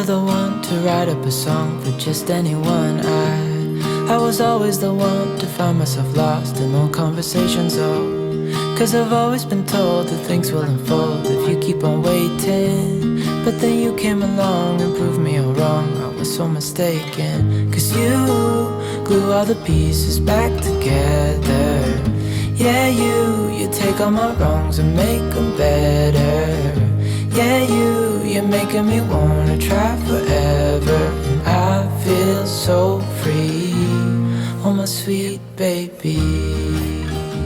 never the one to write up a song for just anyone. I was always the one to find myself lost in long conversations, oh, 'cause I've always been told that things will unfold if you keep on waiting. But then you came along and proved me all wrong. I was so mistaken, 'cause you glue all the pieces back together. Yeah, you take all my wrongs and make them better. Yeah, you're making me wanna try forever. And I feel so free, oh my sweet baby.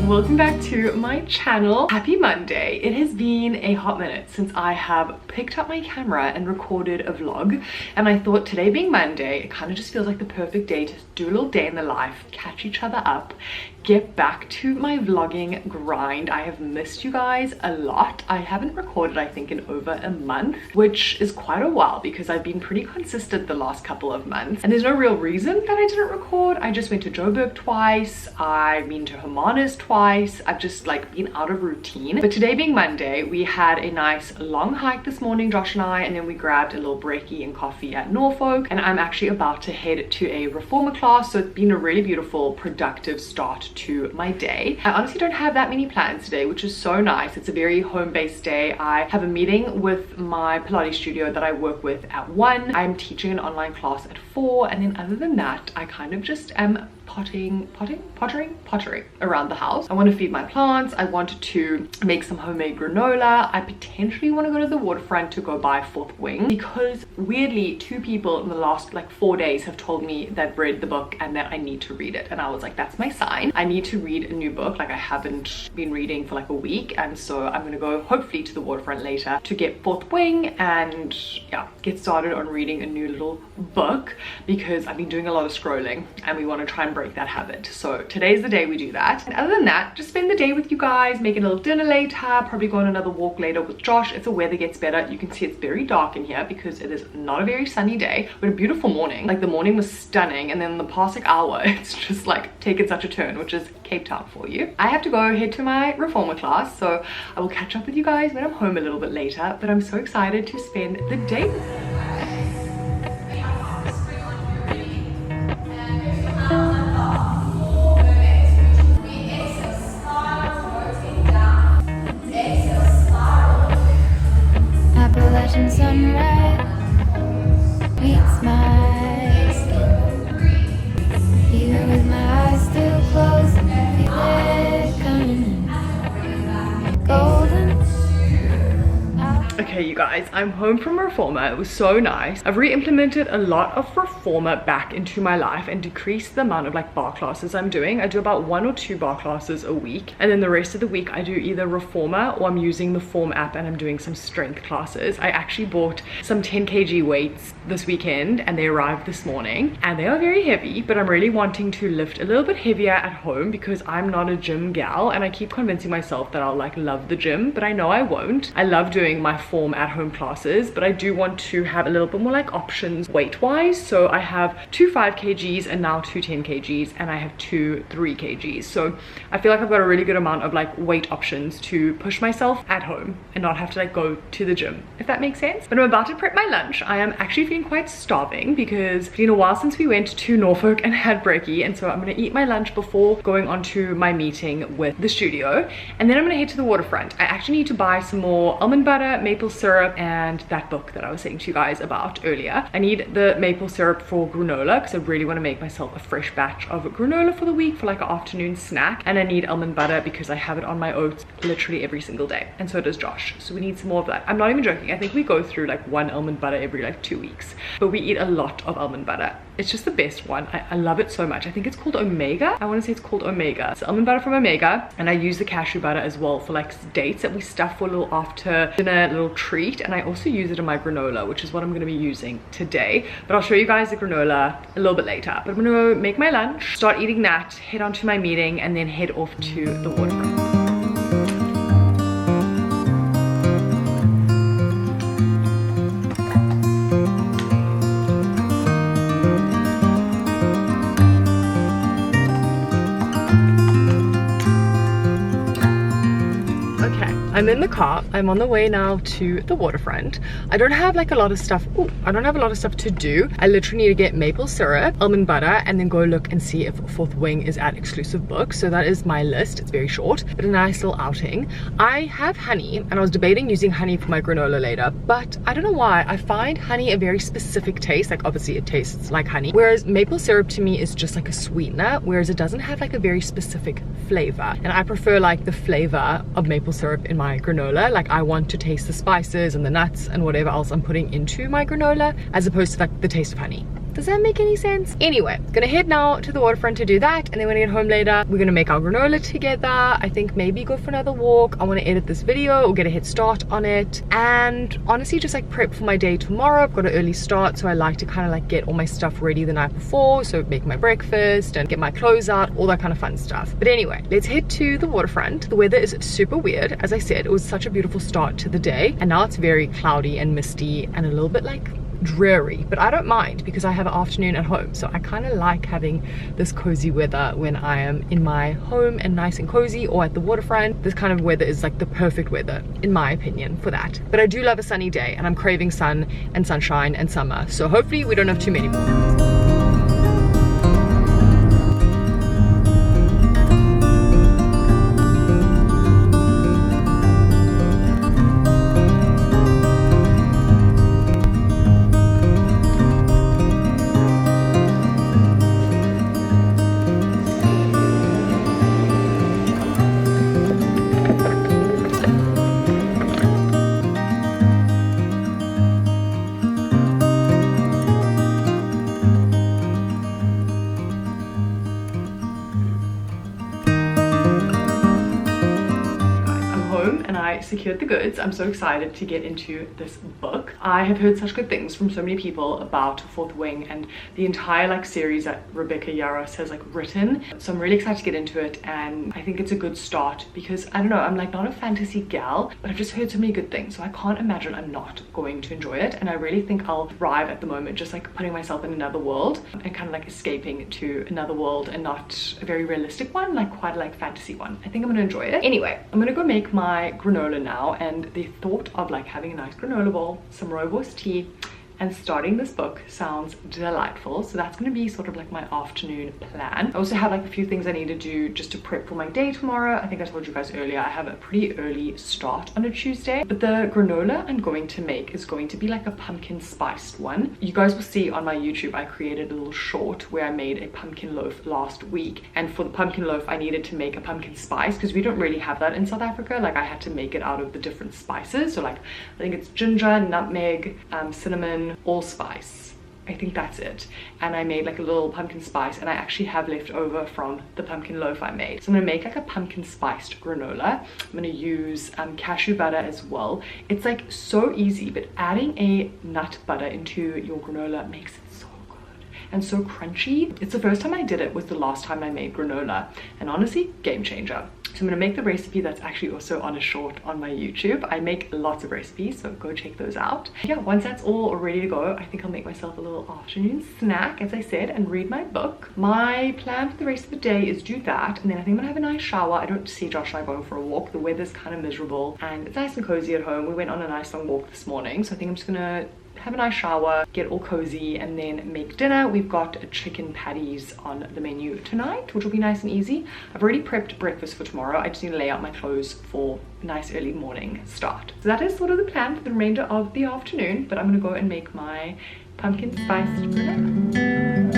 Welcome back to my channel. Happy Monday. It has been a hot minute since I have picked up my camera and recorded a vlog, and I thought today being Monday, it kind of just feels like the perfect day to do a little day in the life, catch each other up, get back to my vlogging grind. I have missed you guys a lot. I haven't recorded, I think, in over a month, which is quite a while because I've been pretty consistent the last couple of months, and there's no real reason that I didn't record. I just went to Joburg twice, I've been to Hermanus twice, I've just like been out of routine. But today being Monday, we had a nice long hike this morning, Josh and I, and then we grabbed a little brekkie and coffee at Norfolk, and I'm actually about to head to a reformer class, so it's been a really beautiful, productive start to my day. I honestly don't have that many plans today, which is so nice. It's a very home-based day. I have a meeting with my Pilates studio that I work with at 1. I'm teaching an online class at 4, and then other than that, I kind of just am pottering around the house. I want to feed my plants. I want to make some homemade granola. I potentially want to go to the waterfront to go buy Fourth Wing, because weirdly 2 people in the last like 4 days have told me that read the book and that I need to read it, and I was like, that's my sign. I need to read a new book. Like, I haven't been reading for like a week, and so I'm gonna go hopefully to the waterfront later to get Fourth Wing and yeah, get started on reading a new little book, because I've been doing a lot of scrolling and we want to try and break that habit. So today's the day we do that, and other than that, just spend the day with you guys, making a little dinner later, probably go on another walk later with Josh if the weather gets better. You can see it's very dark in here because it is not a very sunny day, but a beautiful morning. Like, the morning was stunning, and then the past like hour it's just like taken such a turn, which is Cape Town for you. I have to go head to my reformer class, so I will catch up with you guys when I'm home a little bit later, but I'm so excited to spend the day with you. Appalachian sunrise meets my skin, even with my eyes still closed, feel it coming in, golden. Okay, you guys, I'm home from reformer. It was so nice. I've re-implemented a lot of reformer back into my life and decreased the amount of like bar classes I'm doing. I do about 1 or 2 bar classes a week, and then the rest of the week I do either reformer or I'm using the Form app and I'm doing some strength classes. I actually bought some 10 kg weights this weekend and they arrived this morning, and they are very heavy, but I'm really wanting to lift a little bit heavier at home because I'm not a gym gal, and I keep convincing myself that I'll like love the gym, but I know I won't. I love doing my Form at home classes, but I do want to have a little bit more like options weight wise. So I have 2 5 kgs and now 2 10 kgs, and I have 2 3 kgs. So I feel like I've got a really good amount of like weight options to push myself at home and not have to like go to the gym, if that makes sense. But I'm about to prep my lunch. I am actually feeling quite starving because it's been a while since we went to Norfolk and had brekkie, and so I'm going to eat my lunch before going on to my meeting with the studio, and then I'm going to head to the waterfront. I actually need to buy some more almond butter, maple syrup, and that book that I was saying to you guys about earlier. I need the maple syrup for granola because I really want to make myself a fresh batch of granola for the week for like an afternoon snack, and I need almond butter because I have it on my oats literally every single day, and so does Josh, so we need some more of that. I'm not even joking. I think we go through like 1 almond butter every like 2 weeks, but we eat a lot of almond butter. It's just the best one. I love it so much. I think it's called Omega. I want to say it's called Omega. It's almond butter from Omega, and I use the cashew butter as well for like dates that we stuff for a little after dinner little treat, and I also use it in my granola, which is what I'm going to be using today. But I'll show you guys the granola a little bit later. But I'm going to go make my lunch, start eating that, head on to my meeting, and then head off to the waterfront. I'm in the car. I'm on the way now to the waterfront. I don't have like a lot of stuff. I don't have a lot of stuff to do. I literally need to get maple syrup, almond butter, and then go look and see if Fourth Wing is at exclusive books. So that is my list. It's very short, but a nice little outing. I have honey, and I was debating using honey for my granola later, but I don't know why. I find honey a very specific taste. Like obviously it tastes like honey, whereas maple syrup to me is just like a sweetener, whereas it doesn't have like a very specific flavor. And I prefer like the flavor of maple syrup in my granola. Like I want to taste the spices and the nuts and whatever else I'm putting into my granola, as opposed to like the taste of honey. Does that make any sense? Anyway, gonna head now to the waterfront to do that, and then when I get home later, we're gonna make our granola together. I think maybe go for another walk. I want to edit this video or get a head start on it, and honestly just like prep for my day tomorrow. I've got an early start, so I like to kind of like get all my stuff ready the night before, so make my breakfast and get my clothes out, all that kind of fun stuff. But anyway, let's head to the waterfront. The weather is super weird. As I said, it was such a beautiful start to the day, and now it's very cloudy and misty and a little bit like dreary, but I don't mind because I have an afternoon at home, so I kind of like having this cozy weather when I am in my home and nice and cozy, or at the waterfront. This kind of weather is like the perfect weather in my opinion for that. But I do love a sunny day, and I'm craving sun and sunshine and summer, so hopefully we don't have too many more. Secured the goods. I'm so excited to get into this book. I have heard such good things from so many people about Fourth Wing and the entire like series that Rebecca Yarros has like written, so I'm really excited to get into it, and I think it's a good start because I don't know, I'm like not a fantasy gal, but I've just heard so many good things, so I can't imagine I'm not going to enjoy it. And I really think I'll thrive at the moment, just like putting myself in another world and kind of like escaping to another world, and not a very realistic one, like quite a like fantasy one. I think I'm gonna enjoy it. Anyway, I'm gonna go make my granola now, and the thought of like having a nice granola bowl, some rooibos tea, and starting this book sounds delightful. So that's going to be sort of like my afternoon plan. I also have like a few things I need to do just to prep for my day tomorrow. I think I told you guys earlier I have a pretty early start on a Tuesday, but the granola I'm going to make is going to be like a pumpkin spiced one. You guys will see on my YouTube I created a little short where I made a pumpkin loaf last week, and for the pumpkin loaf I needed to make a pumpkin spice because we don't really have that in South Africa. Like I had to make it out of the different spices, so like I think it's ginger, nutmeg, cinnamon, allspice. I think that's it. And I made like a little pumpkin spice, and I actually have left over from the pumpkin loaf I made. So I'm gonna make like a pumpkin spiced granola. I'm gonna use cashew butter as well. It's like so easy, but adding a nut butter into your granola makes it so good and so crunchy. It's the first time I did it, was the last time I made granola, and honestly, game changer. So I'm gonna make the recipe that's actually also on a short on my YouTube. I make lots of recipes, so go check those out. Yeah, once that's all ready to go, I think I'll make myself a little afternoon snack, as I said, and read my book. My plan for the rest of the day is do that, and then I think I'm gonna have a nice shower. I don't see Josh and I going for a walk. The weather's kind of miserable, and it's nice and cozy at home. We went on a nice long walk this morning, so I think I'm just gonna have a nice shower, get all cozy, and then make dinner. We've got chicken patties on the menu tonight, which will be nice and easy. I've already prepped breakfast for tomorrow. I just need to lay out my clothes for a nice early morning start. So that is sort of the plan for the remainder of the afternoon, but I'm gonna go and make my pumpkin spiced granola.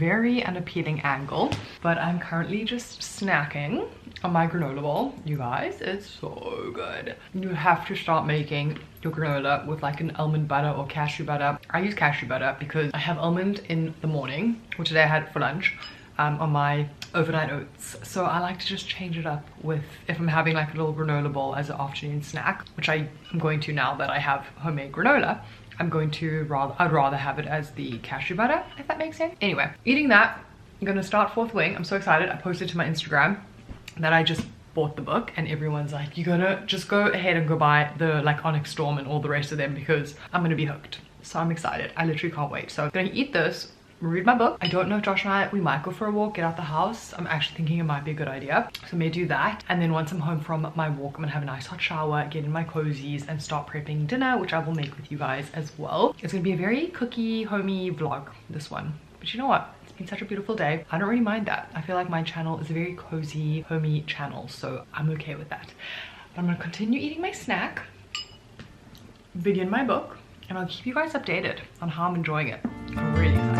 very unappealing angle, but I'm currently just snacking on my granola bowl. You guys, it's so good. You have to start making your granola with like an almond butter or cashew butter. I use cashew butter because I have almond in the morning, which today I had for lunch, on my overnight oats. So I like to just change it up with, if I'm having like a little granola bowl as an afternoon snack, which I am going to now that I have homemade granola, I'd rather have it as the cashew butter, if that makes sense. Anyway, eating that, I'm gonna start Fourth Wing. I'm so excited. I posted to my Instagram that I just bought the book, and everyone's like, you're gonna just go ahead and go buy the like Onyx Storm and all the rest of them because I'm gonna be hooked. So I'm excited. I literally can't wait. So I'm gonna eat this, read my book. I don't know if Josh and I, we might go for a walk, get out the house. I'm actually thinking it might be a good idea. So I may do that. And then once I'm home from my walk, I'm gonna have a nice hot shower, get in my cozies and start prepping dinner, which I will make with you guys as well. It's gonna be a very cookie, homey vlog, this one. But you know what? It's been such a beautiful day. I don't really mind that. I feel like my channel is a very cozy, homey channel, so I'm okay with that. But I'm gonna continue eating my snack, begin my book, and I'll keep you guys updated on how I'm enjoying it. I'm really excited.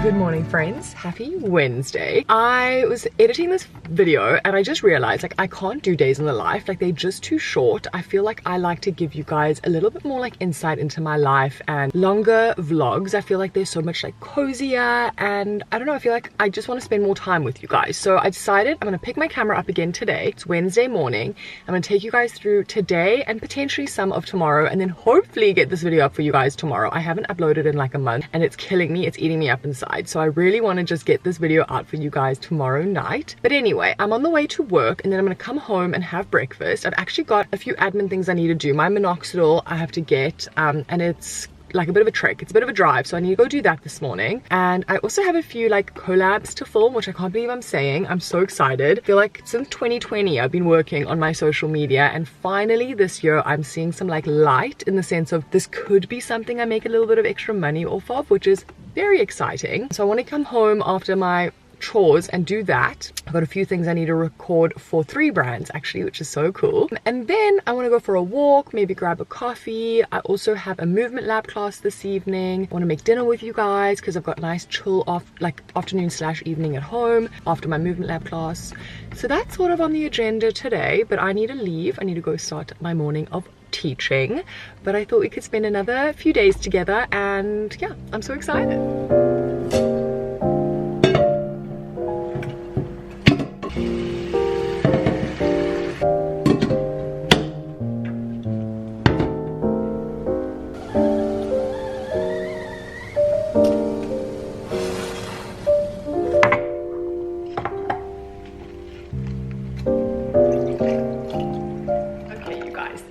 Good morning, friends. Happy Wednesday. I was editing this video and I just realized like I can't do days in the life, like they're just too short. I feel like I like to give you guys a little bit more like insight into my life, and longer vlogs I feel like they're so much like cozier, and I don't know, I feel like I just want to spend more time with you guys. So I decided I'm gonna pick my camera up again today. It's Wednesday morning. I'm gonna take you guys through today and potentially some of tomorrow, and then hopefully get this video up for you guys tomorrow. I haven't uploaded in like a month and it's killing me, it's eating me up inside. So I really want to just get this video out for you guys tomorrow night. But anyway, I'm on the way to work and then I'm going to come home and have breakfast. I've actually got a few admin things I need to do. My minoxidil I have to get, and it's like a bit of a trek, it's a bit of a drive, so I need to go do that this morning. And I also have a few like collabs to film, which I can't believe I'm saying. I'm so excited. I feel like since 2020 I've been working on my social media, and finally this year I'm seeing some like light, in the sense of this could be something I make a little bit of extra money off of, which is very exciting. So I want to come home after my chores and do that. I've got a few things I need to record for 3 brands actually, which is so cool. And then I want to go for a walk, maybe grab a coffee. I also have a movement lab class this evening. I want to make dinner with you guys because I've got a nice chill off like afternoon / evening at home after my movement lab class. So that's sort of on the agenda today, but I need to leave. I need to go start my morning of teaching, but I thought we could spend another few days together, and yeah, I'm so excited.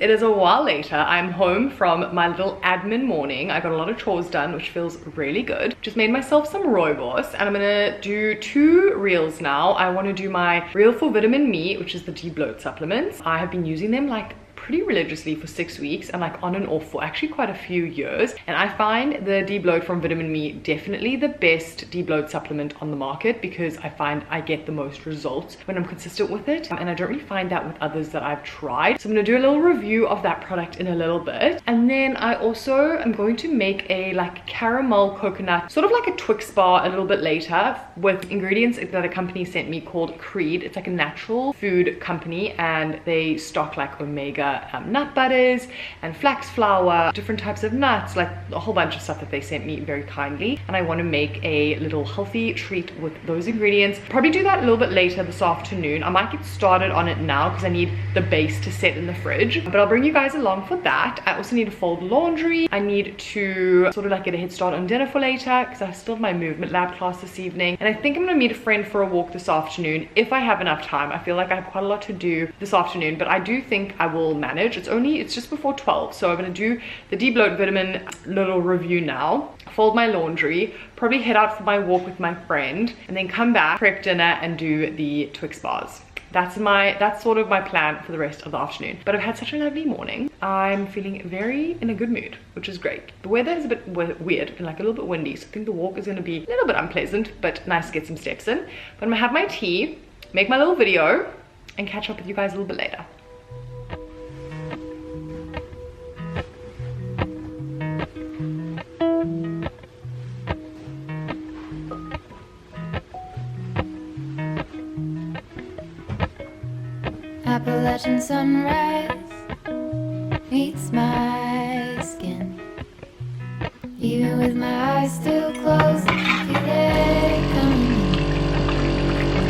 It is a while later. I'm home from my little admin morning. I got a lot of chores done, which feels really good. Just made myself some rooibos, and I'm gonna do 2 reels now. I want to do my reel for vitamin me, which is the de-bloat supplements. I have been using them like pretty religiously for 6 weeks, and like on and off for actually quite a few years, and I find the de-bloat from Vitamin Me definitely the best de-bloat supplement on the market, because I find I get the most results when I'm consistent with it, and I don't really find that with others that I've tried. So I'm gonna do a little review of that product in a little bit, and then I also am going to make a like caramel coconut, sort of like a Twix bar a little bit later, with ingredients that a company sent me called Creed. It's like a natural food company, and they stock like omega nut butters and flax flour, different types of nuts, like a whole bunch of stuff that they sent me very kindly. And I want to make a little healthy treat with those ingredients. Probably do that a little bit later this afternoon. I might get started on it now because I need the base to set in the fridge, but I'll bring you guys along for that. I also need to fold laundry. I need to sort of like get a head start on dinner for later because I still have my movement lab class this evening, and I think I'm gonna meet a friend for a walk this afternoon if I have enough time. I feel like I have quite a lot to do this afternoon, but I do think I will manage. It's just before 12, so I'm gonna do the deep bloat vitamin little review now, fold my laundry, probably head out for my walk with my friend, and then come back, prep dinner, and do the Twix bars. That's sort of my plan for the rest of the afternoon. But I've had such a lovely morning. I'm feeling very in a good mood, which is great. The weather is a bit weird and like a little bit windy, so I think the walk is gonna be a little bit unpleasant, but nice to get some steps in. But I'm gonna have my tea, make my little video, and catch up with you guys a little bit later. Appalachian sunrise meets my skin. Even with my eyes still closed, I feel it coming.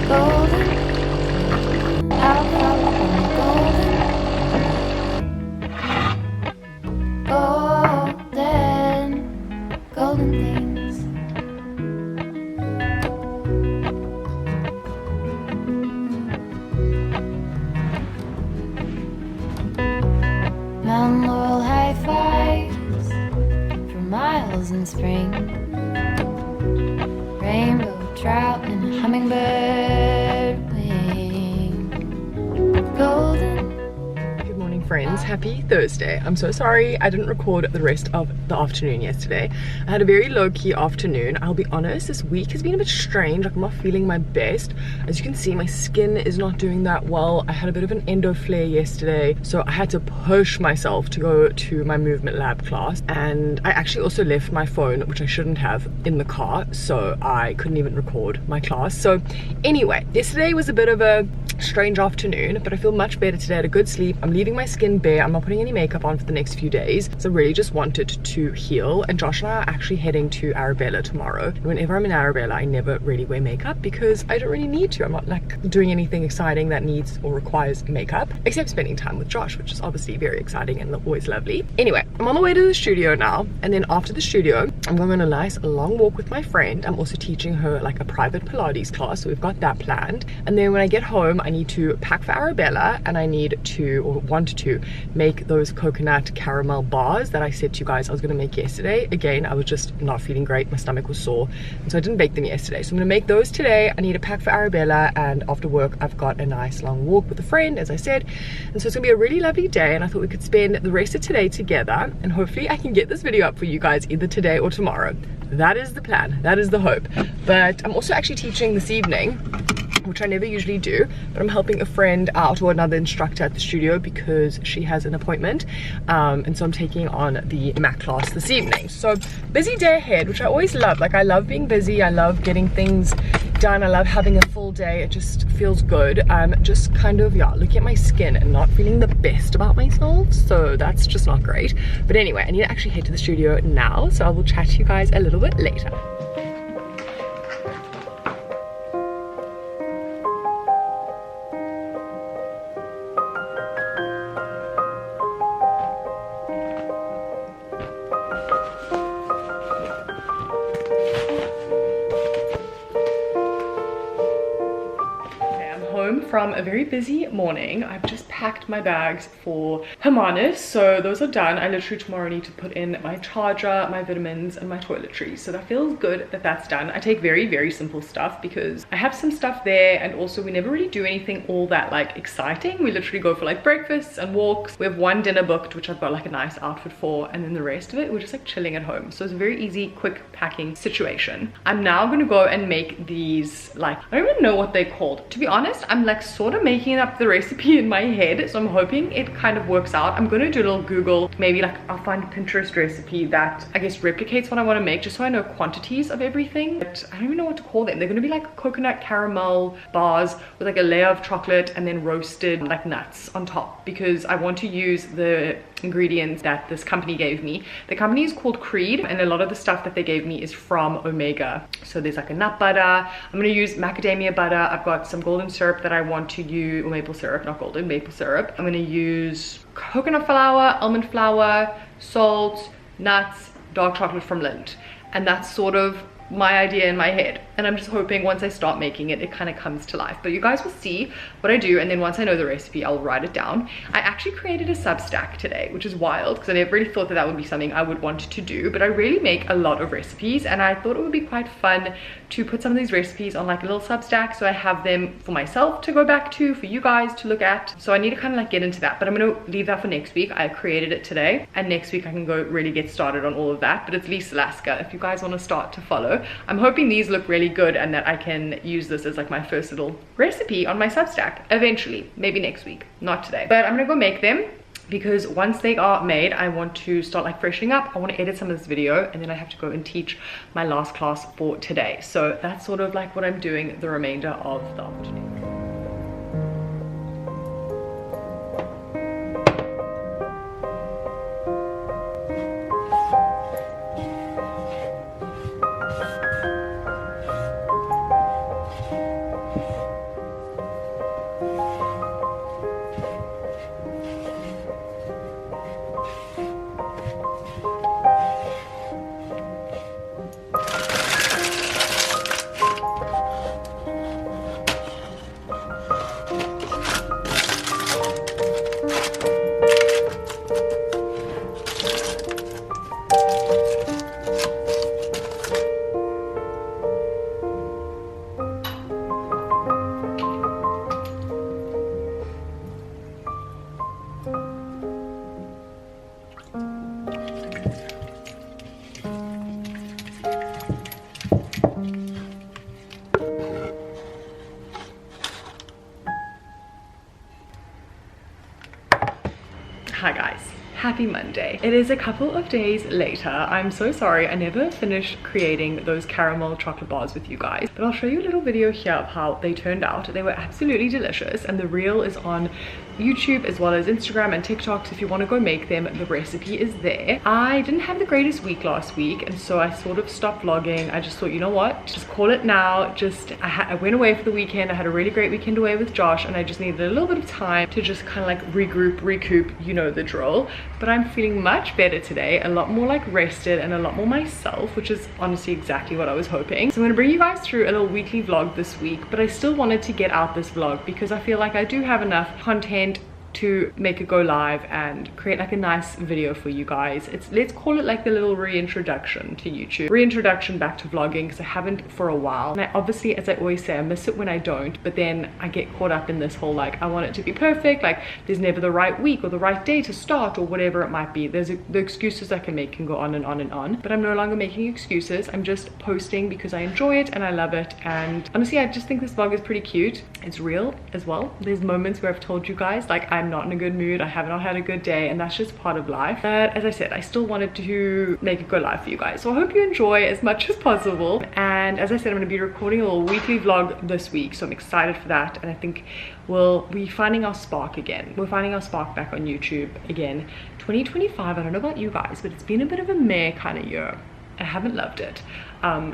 Golden, I'll follow golden, golden things. Mountain laurel high fives for miles in spring. Rainbow trout and a hummingbird wing. Golden. Good morning, friends. Happy Thursday. I'm so sorry I didn't record the rest of the afternoon yesterday. I had a very low-key afternoon. I'll be honest, this week has been a bit strange. Like, I'm not feeling my best. As you can see, my skin is not doing that well. I had a bit of an endo flare yesterday, so I had to push myself to go to my movement lab class, and I actually also left my phone, which I shouldn't have, in the car, so I couldn't even record my class. So anyway, yesterday was a bit of a strange afternoon, but I feel much better today. I had a good sleep. I'm leaving my skin bare. I'm not putting any makeup on for the next few days, so I really just wanted to heal. And Josh and I are actually heading to Arabella tomorrow, and whenever I'm in Arabella I never really wear makeup because I don't really need to. I'm not like doing anything exciting that needs or requires makeup, except spending time with Josh, which is obviously very exciting and always lovely. Anyway, I'm on the way to the studio now, and then after the studio I'm going on a nice long walk with my friend. I'm also teaching her like a private Pilates class, so we've got that planned. And then when I get home I need to pack for Arabella, and I need to, or want to, make those coconut caramel bars that I said to you guys I was going to make yesterday. Again, I was just not feeling great, my stomach was sore, and so I didn't bake them yesterday. So I'm going to make those today. I need to pack for Arabella, and after work I've got a nice long walk with a friend, as I said, and so it's going to be a really lovely day, and I thought we could spend the rest of today together, and hopefully I can get this video up for you guys either today or tomorrow. That is the plan, that is the hope. But I'm also actually teaching this evening, which I never usually do, but I'm helping a friend out, or another instructor at the studio, because she has an appointment, and so I'm taking on the Mac class this evening. So busy day ahead, which I always love. Like, I love being busy, I love getting things done, I love having a full day. It just feels good. I'm just kind of, yeah, looking at my skin and not feeling the best about myself, so that's just not great. But anyway, I need to actually head to the studio now, so I will chat to you guys a little bit later. From a very busy morning. I've just packed my bags for Hermanus, so those are done. I literally tomorrow need to put in my charger, my vitamins, and my toiletries, so that feels good that that's done. I take very, very simple stuff because I have some stuff there, and also we never really do anything all that like exciting. We literally go for like breakfasts and walks. We have one dinner booked, which I've got like a nice outfit for, and then the rest of it we're just like chilling at home. So it's a very easy, quick packing situation. I'm now gonna go and make these, like, I don't even know what they're called, to be honest. I'm like sort of making up the recipe in my head, so I'm hoping it kind of works out. I'm gonna do a little Google, maybe like I'll find a Pinterest recipe that I guess replicates what I want to make, just so I know quantities of everything. But I don't even know what to call them. They're gonna be like coconut caramel bars with like a layer of chocolate and then roasted like nuts on top, because I want to use the ingredients that this company gave me. The company is called Creed, and a lot of the stuff that they gave me is from Omega. So there's like a nut butter. I'm gonna use macadamia butter. I've got some golden syrup that I want to use, or maple syrup, not golden, maple syrup. I'm gonna use coconut flour, almond flour, salt, nuts, dark chocolate from Lindt, and that's sort of my idea in my head, and I'm just hoping once I start making it, it kind of comes to life. But you guys will see what I do, and then once I know the recipe, I'll write it down. I actually created a Substack today, which is wild because I never really thought that that would be something I would want to do, but I really make a lot of recipes, and I thought it would be quite fun to put some of these recipes on like a little Substack, so I have them for myself to go back to, for you guys to look at. So I need to kind of like get into that, but I'm going to leave that for next week. I created it today, and next week I can go really get started on all of that. But it's Lisa Alaska if you guys want to start to follow. I'm hoping these look really good and that I can use this as like my first little recipe on my Substack eventually, maybe next week, not today. But I'm gonna go make them, because once they are made, I want to start like freshening up. I want to edit some of this video, and then I have to go and teach my last class for today. So that's sort of like what I'm doing the remainder of the afternoon. Hi guys, happy Monday. It is a couple of days later. I'm so sorry I never finished creating those caramel chocolate bars with you guys, but I'll show you a little video here of how they turned out. They were absolutely delicious, and the reel is on YouTube as well as Instagram and TikTok, so if you want to go make them, the recipe is there. I didn't have the greatest week last week, and so I sort of stopped vlogging. I just thought, you know what, just call it now. I went away for the weekend. I had a really great weekend away with Josh, and I just needed a little bit of time to just kind of like regroup, recoup, you know the drill. But I'm feeling much better today, a lot more like rested and a lot more myself, which is honestly exactly what I was hoping. So I'm going to bring you guys through a little weekly vlog this week, but I still wanted to get out this vlog because I feel like I do have enough content to make it go live and create like a nice video for you guys. Let's call it like the little reintroduction to YouTube, reintroduction back to vlogging, because I haven't for a while. And I obviously, as I always say, I miss it when I don't, but then I get caught up in this whole like I want it to be perfect, like there's never the right week or the right day to start or whatever it might be. The excuses I can make can go on and on and on, but I'm no longer making excuses. I'm just posting because I enjoy it and I love it, and honestly I just think this vlog is pretty cute. It's real as well. There's moments where I've told you guys like I'm not in a good mood, I have not had a good day, and that's just part of life. But as I said, I still wanted to make it go live for you guys, so I hope you enjoy as much as possible. And as I said, I'm going to be recording a little weekly vlog this week, so I'm excited for that. And I think we'll be finding our spark again. We're finding our spark back on YouTube again. 2025, I don't know about you guys, but it's been a bit of a meh kind of year. I haven't loved it.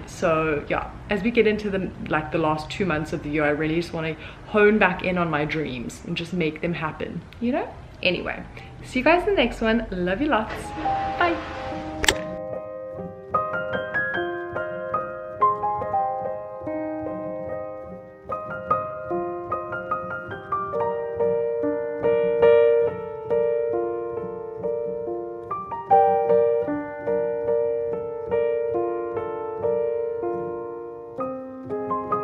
So yeah, as we get into the last 2 months of the year, I really just want to hone back in on my dreams and just make them happen, you know? Anyway, see you guys in the next one. Love you lots. Bye.